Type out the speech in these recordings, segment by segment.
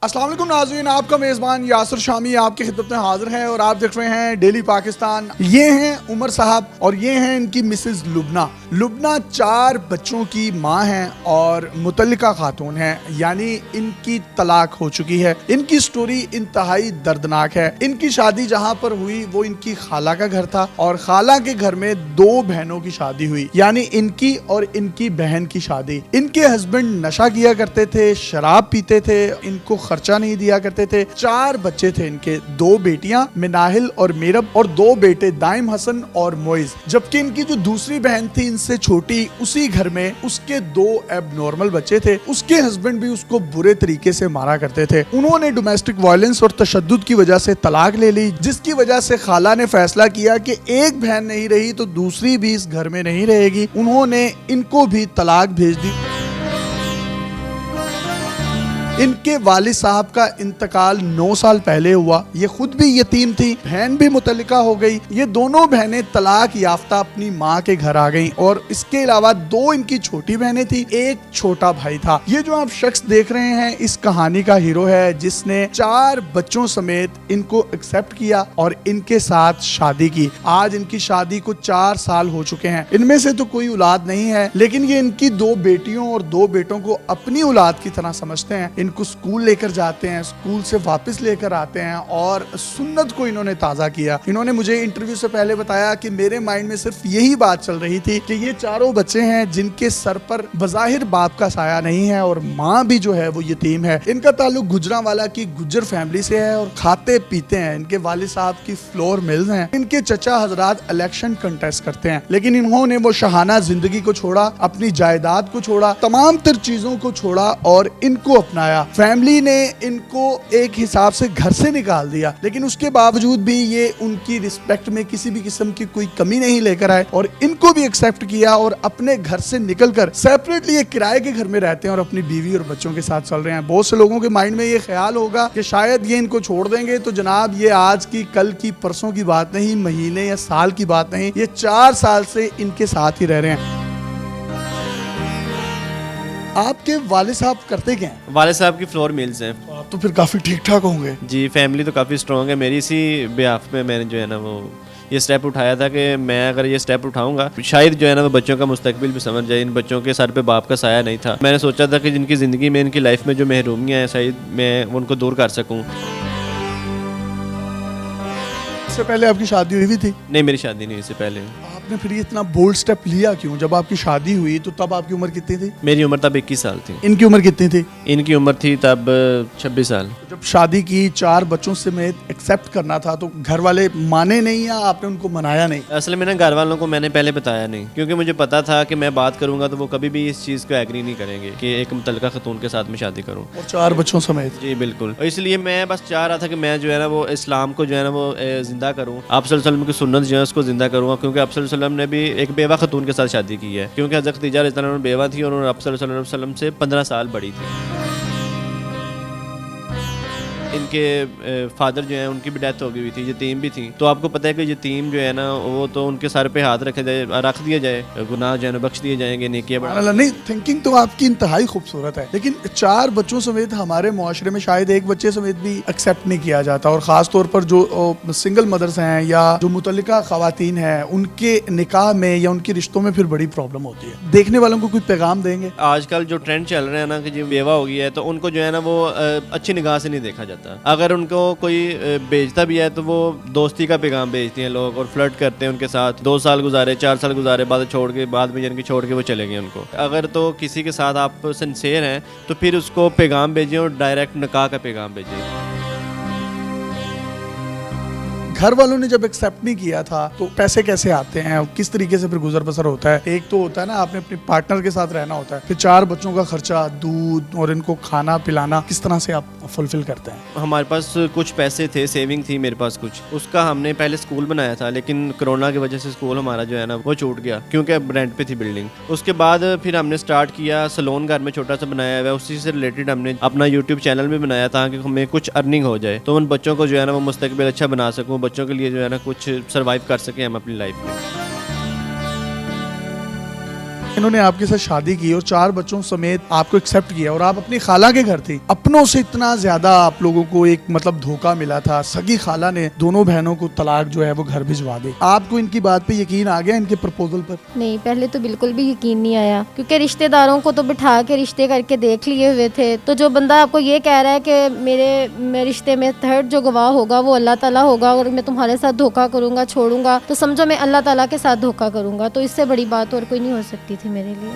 अस्सलाम वालेकुम नाज़रीन, आपका मेज़बान यासिर शामी आपकी खिदमत में हाजिर है और आप देख रहे हैं डेली पाकिस्तान। ये हैं उमर साहब और ये हैं इनकी मिसेस लुबना। लुबना 4 बच्चों की माँ हैं और मुतल्लिका खातून हैं, यानी इनकी तलाक हो चुकी है। इनकी स्टोरी इंतहाई दर्दनाक है। इनकी शादी जहाँ पर हुई वो इनकी खाला का घर था और खाला के घर में 2 बहनों की शादी हुई, यानी इनकी और इनकी बहन की शादी। इनके हस्बैंड नशा किया करते थे, शराब पीते थे, इनको खर्चा नहीं दिया करते थे। 4 बच्चे थे इनके, 2 बेटियां मिनाहिल और मीरब और 2 बेटे दाइम हसन और मोइज। जबकि इनकी जो दूसरी बहन थी इनसे छोटी, उसी घर में उसके 2 एबनॉर्मल बच्चे थे। उसके हस्बैंड भी उसको बुरे तरीके से मारा करते थे। उन्होंने डोमेस्टिक वायलेंस और तशद्दुद की वजह से तलाक ले ली, जिसकी वजह से खाला ने फैसला किया कि एक बहन नहीं रही तो दूसरी भी इस घर में नहीं रहेगी। उन्होंने इनको भी तलाक भेज दी। इनके वालिद साहब का इंतकाल 9 साल पहले हुआ। ये खुद भी यतीम थी, बहन भी मुतल्लिका हो गई। ये दोनों बहनें तलाक याफ्ता अपनी माँ के घर आ गईं और इसके अलावा 2 इनकी छोटी बहनें थी, एक छोटा भाई था। ये जो आप शख्स देख रहे हैं इस कहानी का हीरो है, जिसने 4 बच्चों समेत इनको एक्सेप्ट किया और इनके साथ शादी की। आज इनकी शादी को 4 साल हो चुके हैं। इनमें से तो कोई औलाद नहीं है, लेकिन ये इनकी 2 बेटियों और 2 बेटों को अपनी औलाद की तरह समझते हैं। इनको स्कूल लेकर जाते हैं, स्कूल से वापस लेकर आते हैं और सुन्नत को इन्होंने ताज़ा किया। इन्होंने मुझे इंटरव्यू से पहले बताया कि मेरे माइंड में सिर्फ यही बात चल रही थी कि ये 4 बच्चे हैं जिनके सर पर बज़ाहिर बाप का साया नहीं है और माँ भी जो है वो यतीम है। इनका ताल्लुक गुजरांवाला की गुज्जर फैमिली से है और खाते पीते हैं। इनके वालिद साहब की फ्लोर मिल्स हैं। इनके चचा हजरात इलेक्शन कंटेस्ट करते हैं, लेकिन इन्होंने वो शहाना जिंदगी को छोड़ा, अपनी जायदाद को छोड़ा, तमाम तर चीजों को छोड़ा और इनको अपनाया। फैमिली ने इनको एक हिसाब से घर से निकाल दिया, लेकिन उसके बावजूद भी ये उनकी रिस्पेक्ट में किसी भी किस्म की कोई कमी नहीं लेकर आए और इनको भी एक्सेप्ट किया और अपने घर से निकलकर सेपरेटली एक किराए के घर में रहते हैं और अपनी बीवी और बच्चों के साथ चल रहे हैं। बहुत से लोगों के माइंड में ये ख्याल होगा कि शायद ये इनको छोड़ देंगे, तो जनाब ये आज की, कल की, परसों की बात नहीं, महीने या साल की बात नहीं, ये 4 साल से इनके साथ ही रह रहे हैं। आपके वालिद साहब करते क्या हैं? वालिद साहब की फ्लोर मिल्स हैं। तो आप तो फिर काफ़ी ठीक ठाक होंगे। जी, फैमिली तो काफ़ी स्ट्रॉन्ग है मेरी। इसी बिहाफ में मैंने जो है ना वो ये स्टेप उठाया था कि मैं अगर ये स्टेप उठाऊंगा शायद जो है ना वो बच्चों का मुस्तकबिल भी समझ जाए। इन बच्चों के सर पे बाप का साया नहीं था। मैंने सोचा था कि जिनकी ज़िंदगी में, इनकी लाइफ में जो महरूमियाँ हैं शायद मैं उनको दूर कर सकूँ। इससे पहले आपकी शादी हुई भी थी? नहीं, मेरी शादी नहीं, इससे पहले। आपने फिर ये इतना बोल्ड स्टेप लिया क्यों? जब आपकी शादी हुई तो तब आपकी उम्र कितनी थी? मेरी उम्र तब 21 साल थी। इनकी उम्र कितनी थी? इनकी उम्र थी तब 26 साल। जब शादी की, 4 बच्चों समेत एक्सेप्ट करना था तो घर वाले माने नहीं या आपने उनको मनाया नहीं? असल में ना घर वालों को मैंने पहले बताया नहीं, क्योंकि मुझे पता था कि मैं बात करूंगा तो वो कभी भी इस चीज़ को एग्री नहीं करेंगे कि एक मुतल्लिका खतून के साथ में शादी करूं, और 4 बच्चों समेत। जी बिल्कुल। और इसलिए मैं बस चाह रहा था कि मैं जो है ना वो इस्लाम को जो है ना वो जिंदा करूँ, आप सल्लल्लाहु अलैहि वसल्लम की सुन्नत जो है उसको जिंदा करूँगा, क्योंकि आप सल्लल्लाहु अलैहि वसल्लम ने भी एक बेवा खतून के साथ शादी की है, क्योंकि हज़रत खदीजा रज़ियल्लाहु अन्हा बेवा थी और उन्होंने आप सल्लल्लाहु अलैहि वसल्लम से 15 साल बड़ी थी। इनके फादर जो है उनकी भी डेथ हो गई हुई थी, यतीम भी थी। तो आपको पता है कि यतीम जो है ना वो तो उनके सर पे हाथ रख दिया जाए, गुनाह जो है ना बख्श दिए जाएंगे, नेकियां बढ़ा। नहीं, थिंकिंग तो आपकी इंतहाई खूबसूरत है, लेकिन 4 बच्चों समेत हमारे मुआशरे में शायद एक बच्चे समेत भी एक्सेप्ट नहीं किया जाता, और ख़ास तौर पर जो सिंगल मदर्स हैं या जो मुतल्लिका ख़वातीन हैं उनके निकाह में या उनके रिश्तों में फिर बड़ी प्रॉब्लम होती है। देखने वालों को कोई पैगाम देंगे? आजकल जो ट्रेंड चल रहे हैं ना कि जो बेवा हो गई है तो उनको जो है ना वो अच्छी निगाह से नहीं देखा जाता। अगर उनको कोई बेचता भी है तो वो दोस्ती का पैगाम भेजते हैं लोग और फ्लर्ट करते हैं उनके साथ। 2 साल गुजारे, 4 साल गुजारे, बाद में जिनकी छोड़ के वो चले गए उनको। अगर तो किसी के साथ आप सिंसेयर हैं तो फिर उसको पैगाम भेजें और डायरेक्ट निकाह का पैगाम भेजें। घर वालों ने जब एक्सेप्ट नहीं किया था तो पैसे कैसे आते हैं और किस तरीके से फिर गुजर बसर होता है? एक तो होता है ना आपने अपने पार्टनर के साथ रहना होता है, फिर 4 बच्चों का खर्चा, दूध और इनको खाना पिलाना किस तरह से आप फुलफिल करते हैं? हमारे पास कुछ पैसे थे, सेविंग थी मेरे पास कुछ, उसका हमने पहले स्कूल बनाया था, लेकिन कोरोना की वजह से स्कूल हमारा जो है ना वो छूट गया, क्योंकि अब रेंट पे थी बिल्डिंग। उसके बाद फिर हमने स्टार्ट किया, सैलून घर में छोटा सा बनाया हुआ है, उसी से रिलेटेड हमने अपना यूट्यूब चैनल भी बनाया ताकि हमें कुछ अर्निंग हो जाए, तो उन बच्चों को जो है ना वो मुस्तकबिल अच्छा बना सकूँ, बच्चों के लिए जो है ना कुछ सर्वाइव कर सकें हम अपनी लाइफ में। انہوں نے آپ کے ساتھ شادی کی اور 4 بچوں سمیت آپ کو ایکسپٹ کیا اور آپ اپنی خالہ کے گھر تھی. اپنوں سے اتنا زیادہ آپ لوگوں کو ایک مطلب دھوکہ ملا تھا. سگی خالہ نے دونوں بہنوں کو طلاق جو ہے وہ گھر بھجوا دی. آپ کو ان کی بات پہ یقین آ گیا ان کے پرپوزل پر؟ نہیں، پہلے تو بالکل بھی یقین نہیں آیا، کیونکہ رشتہ داروں کو تو بٹھا کے رشتے کر کے دیکھ لیے ہوئے تھے. تو جو بندہ آپ کو یہ کہہ رہا ہے کہ میرے رشتے میں تھرڈ جو گواہ ہوگا وہ اللہ تعالیٰ ہوگا اور میں تمہارے ساتھ دھوکہ کروں گا چھوڑوں گا، تو سمجھو میں اللہ تعالیٰ کے ساتھ دھوکہ کروں گا. تو اس سے بڑی بات اور کوئی نہیں ہو سکتی تھی میرے لیے.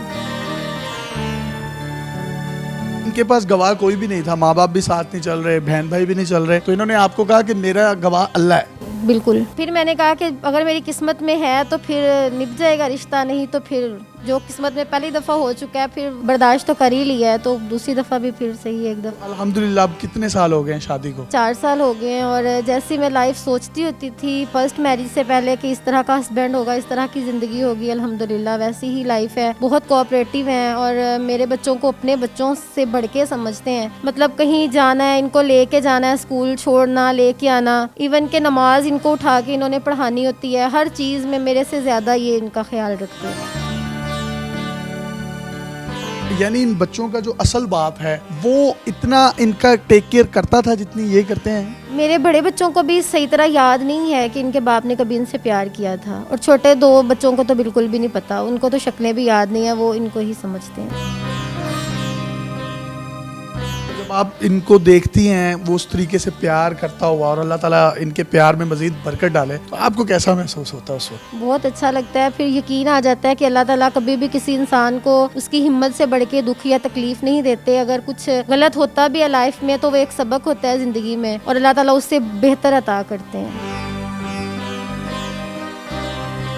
ان کے پاس گواہ کوئی بھی نہیں تھا، ماں باپ بھی ساتھ نہیں چل رہے، بہن بھائی بھی نہیں چل رہے، تو انہوں نے آپ کو کہا کہ میرا گواہ اللہ ہے. بالکل. پھر میں نے کہا کہ اگر میری قسمت میں ہے تو پھر نبھ جائے گا رشتہ، نہیں تو پھر جو قسمت میں پہلی دفعہ ہو چکا ہے پھر برداشت تو کر ہی لیا ہے، تو دوسری دفعہ بھی پھر صحیح ہے ایک دفعہ. الحمدللہ. اب کتنے سال ہو گئے ہیں شادی کو؟ 4 سال ہو گئے ہیں. اور جیسی میں لائف سوچتی ہوتی تھی فرسٹ میرج سے پہلے کہ اس طرح کا ہسبینڈ ہوگا، اس طرح کی زندگی ہوگی، الحمدللہ ویسی ہی لائف ہے. بہت کوآپریٹیو ہیں اور میرے بچوں کو اپنے بچوں سے بڑھ کے سمجھتے ہیں. مطلب کہیں جانا ہے ان کو لے کے جانا ہے، اسکول چھوڑنا، لے کے آنا، ایون کہ نماز ان کو اٹھا کے انہوں نے پڑھانی ہوتی ہے. ہر چیز میں میرے سے زیادہ یہ ان کا خیال رکھتے ہیں. یعنی ان بچوں کا جو اصل باپ ہے وہ اتنا ان کا ٹیک کیئر کرتا تھا جتنی یہ کرتے ہیں؟ میرے بڑے بچوں کو بھی صحیح طرح یاد نہیں ہے کہ ان کے باپ نے کبھی ان سے پیار کیا تھا، اور چھوٹے 2 بچوں کو تو بالکل بھی نہیں پتا. ان کو تو شکلیں بھی یاد نہیں ہیں، وہ ان کو ہی سمجھتے ہیں. جب آپ ان کو دیکھتی ہیں وہ اس طریقے سے پیار کرتا ہوا اور اللہ تعالیٰ ان کے پیار میں مزید برکت ڈالے، تو آپ کو کیسا محسوس ہوتا ہے اس وقت؟ بہت اچھا لگتا ہے. پھر یقین آ جاتا ہے کہ اللہ تعالیٰ کبھی بھی کسی انسان کو اس کی ہمت سے بڑھ کے دکھ یا تکلیف نہیں دیتے. اگر کچھ غلط ہوتا بھی ہے لائف میں تو وہ ایک سبق ہوتا ہے زندگی میں، اور اللہ تعالیٰ اس سے بہتر عطا کرتے ہیں.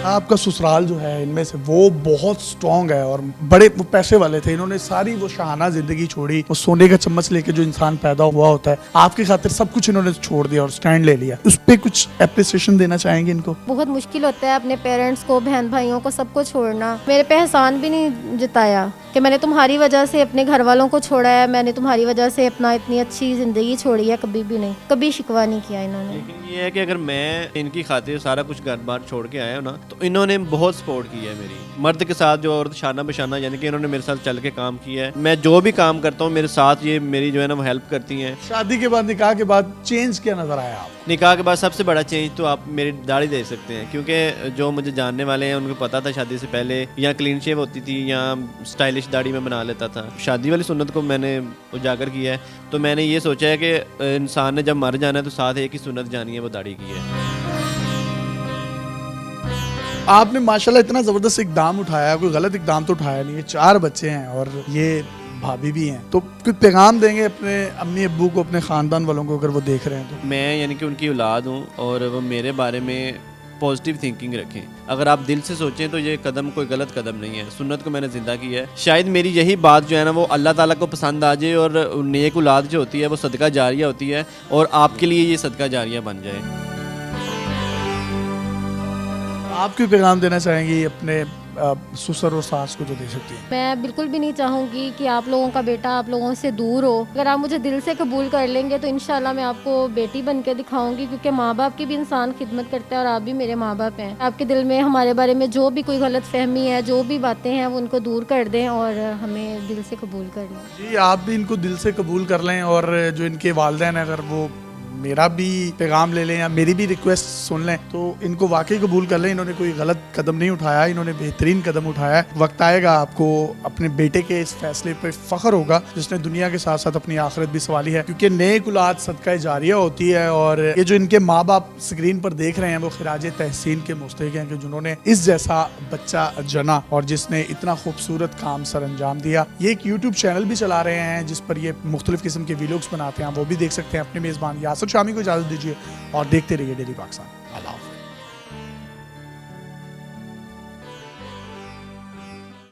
آپ کا سسرال جو ہے ان میں سے وہ بہت سٹرونگ ہے اور بڑے وہ پیسے والے تھے. انہوں نے ساری وہ شاہانہ زندگی چھوڑی، وہ سونے کا چمچ لے کے جو انسان پیدا ہوا ہوتا ہے، آپ کی خاطر سب کچھ انہوں نے چھوڑ دیا اور سٹینڈ لے لیا. اس پہ کچھ اپریسیشن دینا چاہیں گے ان کو؟ بہت مشکل ہوتا ہے اپنے پیرنٹس کو، بہن بھائیوں کو، سب کو چھوڑنا. میرے پہ احسان بھی نہیں جتایا کہ میں نے تمہاری وجہ سے اپنے گھر والوں کو چھوڑا ہے، میں نے تمہاری وجہ سے اپنا اتنی اچھی زندگی چھوڑی ہے. کبھی بھی نہیں، کبھی شکوہ نہیں کیا انہوں نے. لیکن یہ ہے کہ اگر میں ان کی خاطر سارا کچھ گھر بار چھوڑ کے آیا ہوں نا، تو انہوں نے بہت سپورٹ کی ہے میری. مرد کے ساتھ جو عورت شانہ بشانہ، یعنی کہ انہوں نے میرے ساتھ چل کے کام کیا ہے. میں جو بھی کام کرتا ہوں میرے ساتھ یہ میری جو ہے نا وہ ہیلپ کرتی ہیں. شادی کے بعد، نکاح کے بعد چینج کیا نظر آیا آپ؟ نکاح کے بعد سب سے بڑا چینج تو آپ میری داڑھی دیکھ سکتے ہیں، کیونکہ جو مجھے جاننے والے ہیں ان کو پتا تھا شادی سے پہلے یا کلین شیو ہوتی تھی یا سٹائلش داڑھی میں بنا لیتا تھا. شادی والی سنت کو میں نے اجاگر کیا ہے، تو میں نے یہ سوچا ہے کہ انسان نے جب مر جانا ہے تو ساتھ ایک ہی سنت جانی ہے، وہ داڑھی کی ہے. آپ نے ماشاءاللہ اتنا زبردست اقدام اٹھایا، کوئی غلط اقدام تو اٹھایا نہیں. 4 بچے ہیں اور یہ بھابھی بھی ہیں، تو کوئی پیغام دیں گے اپنے امی ابو کو، اپنے خاندان والوں کو، اگر وہ دیکھ رہے ہیں تو؟ میں یعنی کہ ان کی اولاد ہوں اور وہ میرے بارے میں پازیٹیو تھنکنگ رکھیں. اگر آپ دل سے سوچیں تو یہ قدم کوئی غلط قدم نہیں ہے. سنت کو میں نے زندہ کیا ہے. شاید میری یہی بات جو ہے نا وہ اللہ تعالیٰ کو پسند آ جائے اور نیک اولاد جو ہوتی ہے وہ صدقہ جاریہ ہوتی ہے، اور آپ کے لیے یہ صدقہ جاریہ بن جائے. آپ کوئی پیغام دینا چاہیں گی اپنے سسر اور ساس کو جو دے سکتی ہیں؟ میں بالکل بھی نہیں چاہوں گی کہ آپ لوگوں کا بیٹا آپ لوگوں سے دور ہو. اگر آپ مجھے دل سے قبول کر لیں گے تو انشاءاللہ میں آپ کو بیٹی بن کے دکھاؤں گی، کیونکہ ماں باپ کی بھی انسان خدمت کرتا ہے اور آپ بھی میرے ماں باپ ہیں. آپ کے دل میں ہمارے بارے میں جو بھی کوئی غلط فہمی ہے، جو بھی باتیں ہیں، وہ ان کو دور کر دیں اور ہمیں دل سے قبول کر لیں. جی، آپ بھی ان کو دل سے قبول کر لیں، اور جو ان کے والدین ہیں اگر وہ میرا بھی پیغام لے لیں یا میری بھی ریکویسٹ سن لیں تو ان کو واقعی قبول کر لیں. انہوں نے کوئی غلط قدم نہیں اٹھایا، انہوں نے بہترین قدم اٹھایا ہے. وقت آئے گا آپ کو اپنے بیٹے کے اس فیصلے پہ فخر ہوگا جس نے دنیا کے ساتھ ساتھ اپنی آخرت بھی سنبھالی ہے، کیونکہ نیک اولاد صدقہ جاریہ ہوتی ہے. اور یہ جو ان کے ماں باپ اسکرین پر دیکھ رہے ہیں وہ خراج تحسین کے مستحق ہیں کہ جنہوں نے اس جیسا بچہ جنا اور جس نے اتنا خوبصورت کام سر انجام دیا. یہ ایک یوٹیوب چینل بھی چلا رہے ہیں جس پر یہ مختلف قسم کے ویلوگز بناتے ہیں، وہ بھی دیکھ سکتے ہیں. اپنے میزبان یاسر شامی کو اجازت دیجیے اور دیکھتے رہیے ڈیلی پاکستان.